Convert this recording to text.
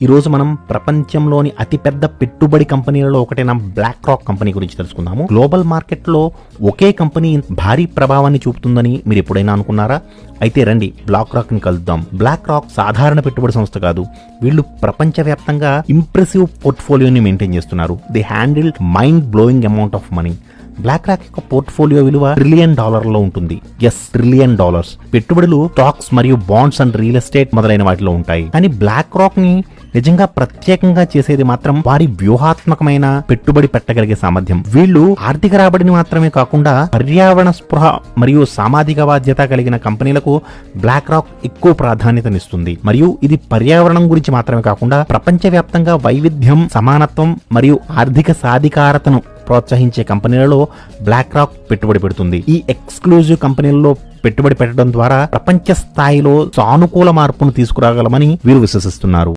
ఈ రోజు మనం ప్రపంచంలోని అతిపెద్ద పెట్టుబడి కంపెనీలలో ఒకటైన బ్లాక్ రాక్ కంపెనీ గురించి తెలుసుకుందాము. గ్లోబల్ మార్కెట్ లో ఒకే కంపెనీ భారీ ప్రభావాన్ని చూపుతుందని మీరు ఎప్పుడైనా అనుకున్నారా? అయితే రండి బ్లాక్ రాక్ ని కలుద్దాం. బ్లాక్ రాక్ సాధారణ పెట్టుబడి సంస్థ కాదు. వీళ్ళు ప్రపంచవ్యాప్తంగా ఇంప్రెసివ్ పోర్ట్ఫోలియోని మెయింటైన్ చేస్తున్నారు. They handle mind blowing amount of money. BlackRock యొక్క పోర్ట్ఫోలియో విలువ $1 ట్రిలియన్ లో ఉంటుంది. $1 ట్రిలియన్. పెట్టుబడులు స్టాక్స్ మరియు బాండ్స్ అండ్ రియల్ ఎస్టేట్ మొదలైన వాటిలో ఉంటాయి. కానీ బ్లాక్ రాక్ ని నిజంగా ప్రత్యేకంగా చేసేది మాత్రం వారి వ్యూహాత్మకమైన పెట్టుబడి పెట్టగలిగే సామర్థ్యం. వీళ్ళు ఆర్థిక రాబడిని మాత్రమే కాకుండా పర్యావరణ స్పృహ మరియు సామాజిక బాధ్యత కలిగిన కంపెనీలకు బ్లాక్ రాక్ ఎక్కువ ప్రాధాన్యతనిస్తుంది. మరియు ఇది పర్యావరణం గురించి మాత్రమే కాకుండా ప్రపంచవ్యాప్తంగా వైవిధ్యం, సమానత్వం మరియు ఆర్థిక సాధికారతను ప్రోత్సహించే కంపెనీలలో బ్లాక్ రాక్ పెట్టుబడి పెడుతుంది. ఈ ఎక్స్క్లూజివ్ కంపెనీలలో పెట్టుబడి పెట్టడం ద్వారా ప్రపంచ స్థాయిలో సానుకూల మార్పును తీసుకురాగలమని వీరు విశ్వసిస్తున్నారు.